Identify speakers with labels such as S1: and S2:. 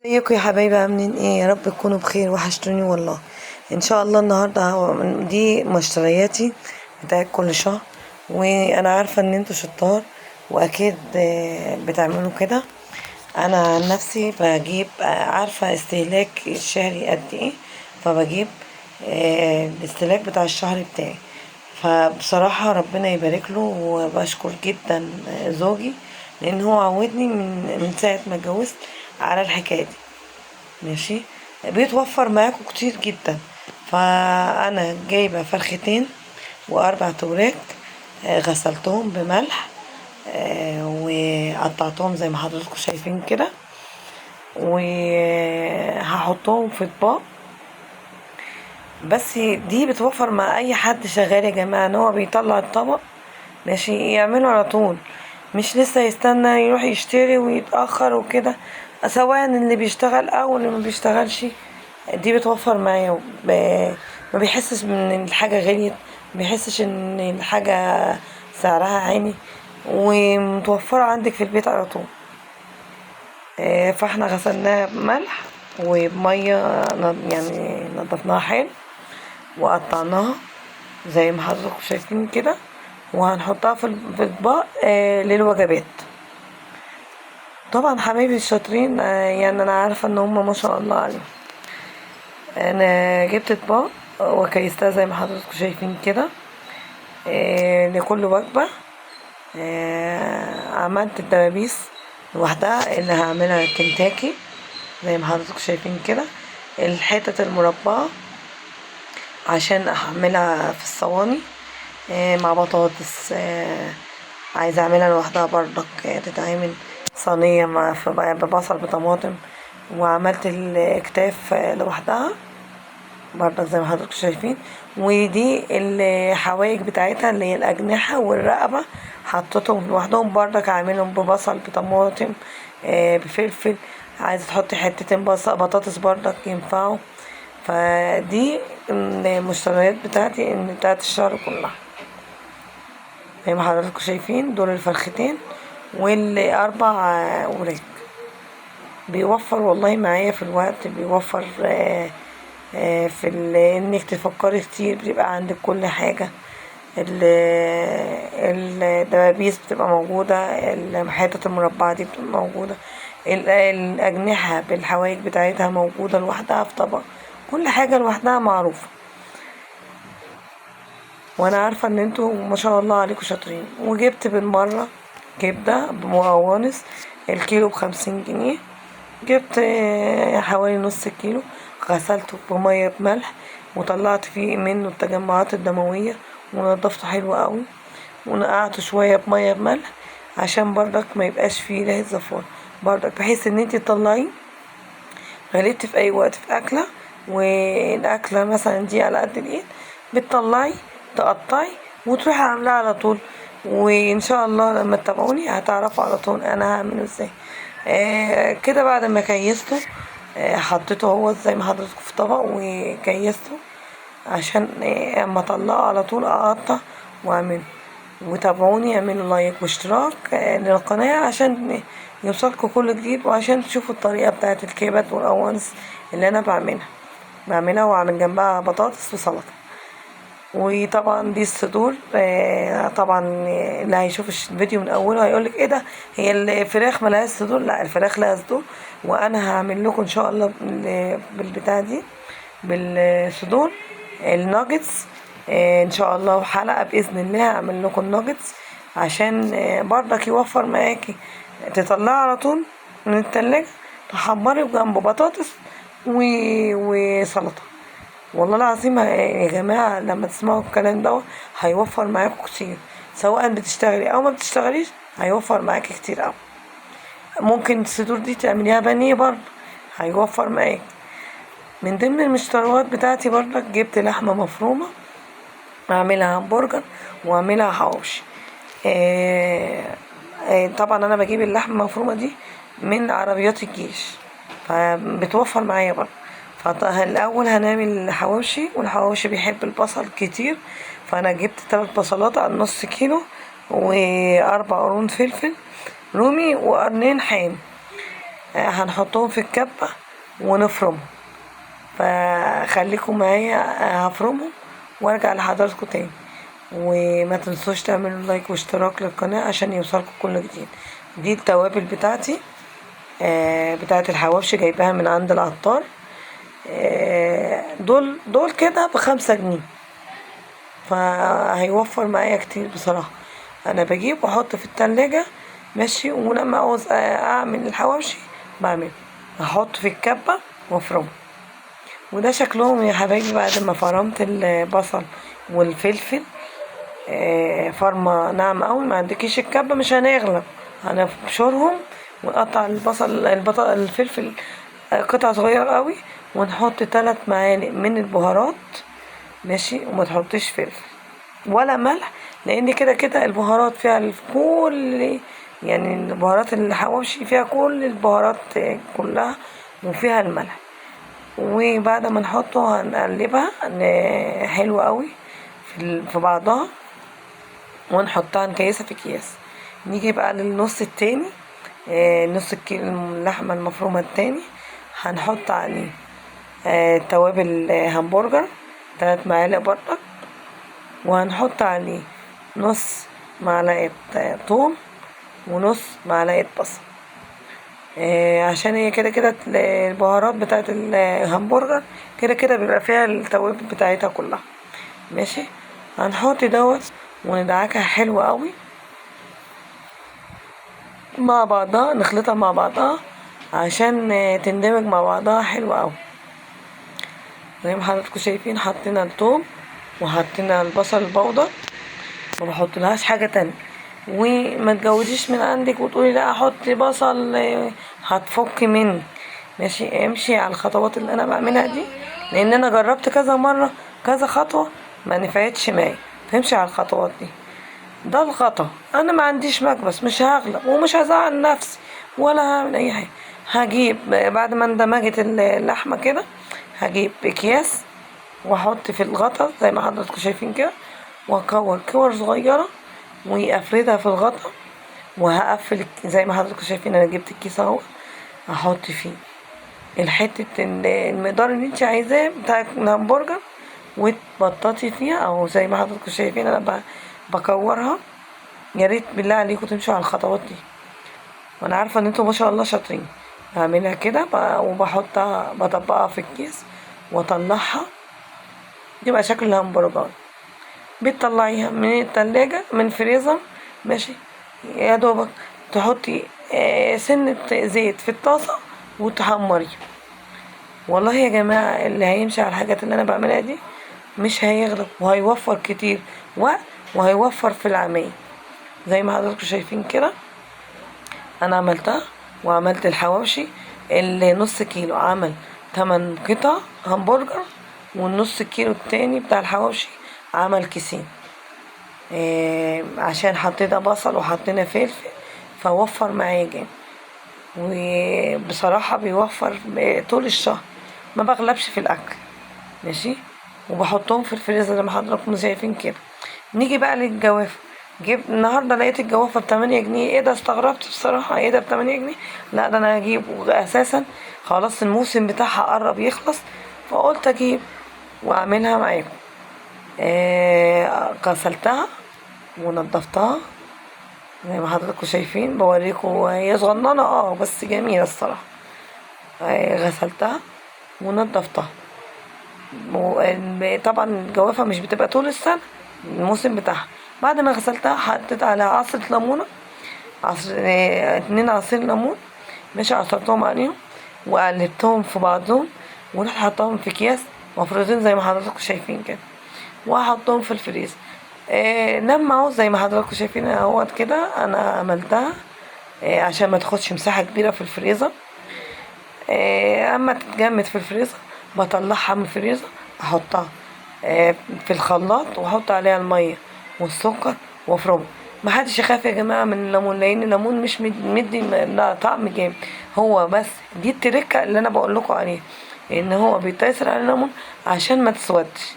S1: ازيكم يا حبايبي، عاملين ايه؟ يا رب تكونوا بخير، وحشتوني والله. ان شاء الله النهارده دي مشترياتي بتاعت كل شهر، وانا عارفه ان انتوا شطار واكيد بتعملوا كده. انا عن نفسي بجيب عارفه استهلاك الشهري قد ايه، فبجيب الاستهلاك بتاع الشهر بتاعي. فبصراحة ربنا يبارك له، وبشكر جدا زوجي، لان هو عودني من ساعة ما اتجوزت على الحكاية دي. ماشي، بيتوفر معاكم كتير جدا. فانا جايبة فرختين واربع توراك، غسلتهم بملح، وقطعتهم زي ما حضراتكم شايفين كده، وهحطهم في اطباق. بس دي بتوفر مع اي حد شغال يا جماعه، ان هو بيطلع الطبق ماشي يعمله على طول، مش لسه يستنى يروح يشتري ويتاخر وكده، سواء اللي بيشتغل او اللي ما بيشتغلش. دي بتوفر معايا ما بيحسش ان الحاجه غليت، ما بيحسش ان الحاجه سعرها عالي، ومتوفره عندك في البيت على طول. فاحنا غسلناها بملح وبميه، يعني نضفناها حلو وقطعناها زي ما حضراتكم شايفين كده، وهنحطها في اطباق للوجبات. طبعا حبايبي الشاطرين، يعني انا عارفه ان هم ما شاء الله عليهم. انا جبت اطباق وكيستها زي ما حضراتكم شايفين كده، لكل وجبه. عملت الدبابيس لوحدها اللي هعملها كنتاكي زي ما حضراتكم شايفين كده، الحتت المربعه عشان اعملها في الصواني مع بطاطس. عايزه اعملها لوحدها برضك، تتعمل صينيه مع ببصل بطماطم. وعملت الاكتاف لوحدها برضك زي ما حضرتك شايفين. ودي الحوايج بتاعتها اللي هي الاجنحه والرقبه، حطيتهم لوحدهم برضك، عاملهم ببصل بطماطم بفلفل. عايزه تحطي حتتين بطاطس برضك ينفعوا. فدي المشتريات بتاعتي بتاعت الشهر كلها زي ما حضراتكم شايفين. دول الفرختين والاربع وراك. بيوفر والله معايا في الوقت، بيوفر في انك تفكري كتير، بيبقى عندك كل حاجة. الدبابيس بتبقى موجودة، الحتت المربعة دي بتبقى موجودة، الأجنحة بالحوايج بتاعتها موجودة لوحدها في طبق، كل حاجة لوحدها معروفة. وانا عارفة ان انتوا ما شاء الله عليكم شاطرين. وجبت بالمرة كبدة بمقوانص، الكيلو ب50 جنيه. جبت حوالي نص كيلو، غسلته بمية بملح، وطلعت فيه منه التجمعات الدموية، ونضفته حلو قوي، ونقعته شوية بمية بملح عشان برضك ما يبقاش فيه ريحة زفارة، برضك بحيث ان انتي تطلعيه غليتي في اي وقت في اكلة، والاكلة مثلا دي على قد الايد، بتطلعي تقطعي وتروحي عاملاها على طول. وان شاء الله لما تتابعوني هتعرفوا على طول انا هعمله ازاي. كده بعد ما كيسته، حطيته هو زي ما حضرتكم في طبق وكيسته، عشان اما اطلعه على طول اقطع واعمله. وتابعوني، اعملوا لايك واشتراك للقناة عشان يوصلكوا كل جديد، وعشان تشوفوا الطريقة بتاعت الكبد والقوانص اللي انا بعملها واعمل جنبها بطاطس وسلطة. وطبعا دي الصدور. طبعا اللي هيشوف الفيديو من اوله هيقولك ايه ده، هي الفراخ ملهاش صدور؟ لا، الفراخ لها صدور، وانا هعمل لكم ان شاء الله بالبتاع دي، بالصدور الناجتس. ان شاء الله حلقة باذن الله هعمل لكم الناجتس، عشان برضك يوفر معاكي تطلعي على طول من التلاجة، تحمري بجنبه بطاطس وسلطة. والله العظيم يا جماعة لما تسمعوا الكلام ده هيوفر معاكم كتير، سواء بتشتغلي او ما بتشتغليش هيوفر معاكي كتير اوي. ممكن الصدور دي تعمليها بانيه برضه، هيوفر معاكي. من ضمن المشتروات بتاعتي برضه جبت لحمة مفرومة، اعملها همبرجر واعملها حواوشي. طبعا انا بجيب اللحمة المفرومة دي من عربيات الجيش، فبتوفر معايا برضه. فالاول هنعمل حواوشي، والحواوشي بيحب البصل كتير، فانا جبت 3 بصلات على نص كيلو، و4 قرون فلفل رومي، وقرنين حام. هنحطهم في الكبة ونفرمهم. فخليكم معايا، هفرمهم وارجع لحضراتكم تاني. وما تنسوش تعملوا لايك واشتراك للقناة عشان يوصلكم كل جديد. دي التوابل بتاعتي، بتاعت الحواوشي، جايباها من عند العطار. دول كده ب5 جنيه، فهيوفر معايا كتير بصراحة. انا بجيب واحط في التلاجة ماشي، ولما عاوز اعمل الحواوشي بعمله، هحط في الكبة وافرمه. وده شكلهم يا حبايبي بعد ما فرمت البصل والفلفل. فرمة ناعمة قوي، ما عندكيش الكبة مش هنغلب، هنبشرهم ونقطع الفلفل قطع صغيرة قوي، ونحط 3 معالق من البهارات ماشي. وما تحطيش فلفل ولا ملح، لان كده كده البهارات فيها كل، يعني البهارات الحواوشي فيها كل البهارات كلها، وفيها الملح. وبعد ما نحطه هنقلبها حلوة قوي في بعضها، ونحطها نكيسها في اكياس. نيجي بقى للنص التاني، نص الكيلو اللحمة المفرومة التاني، هنحط عليه توابل همبرجر 3 معالق برضك، وهنحط عليه نص معلقة توم ونص معلقة بصل. عشان هي كده كده البهارات بتاعت الهمبرجر كده كده بيبقى فيها التوابل بتاعتها كلها ماشي. هنحط دوت وندعكها حلوة قوي مع بعضها، نخلطها مع بعضها عشان تندمج مع بعضها حلوة قوي. زي ما حضراتكم شايفين حطينا التوم وحطينا البصل البودر، ما بحطلهاش حاجة تانية. وما تجوديش من عندك وتقولي لا احط بصل، هتفك مني ماشي. امشي على الخطوات اللي انا بعملها دي، لان انا جربت كذا مرة كذا خطوة ما نفعتش معايا. تمشي على الخطوات دي، ده الخطأ. انا ما عنديش مكبس، مش هغلب ومش هزعل نفسي ولا هعمل اي حاجة. هجيب بعد ما اندمجت اللحمة كده، هجيب اكياس واحط في الغطا زي ما حضراتكم شايفين كده، واكور كور صغيرة وافردها في الغطا. وهقفل زي ما حضراتكم شايفين، انا جبت الكيس اهو، هحط فيه الحتة المقدار اللي انت عايزاه بتاع الهمبرجر، وتبططي فيها. او زي ما حضراتكم شايفين انا بكورها. يا ريت بالله عليكم تمشوا على الخطوات دي، وانا عارفه ان انتوا ما شاء الله شاطرين. بعملها كده وبحطها بطبقها في الكيس واطلعها، يبقى شكل الهمبرجر. بتطلعيها من التلاجة من الفريزر ماشي، يا دوبك تحطي سنة زيت في الطاسة وتحمري. والله يا جماعة اللي هيمشي على الحاجات اللي انا بعملها دي مش هيغلب، وهيوفر كتير وقت، وهيوفر في العمايل. زي ما حضراتكم شايفين كده انا عملتها، وعملت الحواوشي اللي نص كيلو عمل 8 قطع همبرجر، والنص كيلو التاني بتاع الحواوشي عمل كيسين. عشان حطينا بصل وحطينا فلفل، فوفر معايا جامد. وبصراحة بيوفر طول الشهر، ما بغلبش في الاكل ماشي. وبحطهم في الفريزر زي ما حضراتكم شايفين كده. نيجي بقى للجوافة. النهارده لقيت الجوافة ب8 جنيه. ايه ده؟ استغربت بصراحة، ايه ده ب8 جنيه؟ لا ده انا هجيب، واساسا خلاص الموسم بتاعها قرب يخلص، فقلت اجيب واعملها معاكم. غسلتها ونضفتها زي ما حضراتكم شايفين، بوريكم هي صغننة بس جميلة الصراحة. غسلتها ونضفتها. طبعا الجوافة مش بتبقى طول السنة، الموسم بتاعها. بعد ما غسلتها حطيت عليها عصرة ليمونة، 2 عصير ليمون ماشي، عصرتهم عليهم وقلبتهم في بعضهم، ورحت حطاهم في اكياس مفروضين زي ما حضراتكم شايفين كده، وهحطهم في الفريزر. لما عاوز زي ما حضراتكم شايفين اهوت كده انا عملتها عشان ما تاخدش مساحة كبيرة في الفريزر. اما تتجمد في الفريزر بطلعها من الفريزر، احطها في الخلاط، واحط عليها الميه والسكر وافرمها. محدش يخاف يا جماعه من الليمون، لان الليمون مش مدي لا طعم جامد. هو بس دي التركه اللي انا بقول لكم عليها، ان هو بيتأثر على الليمون عشان ما تسودش.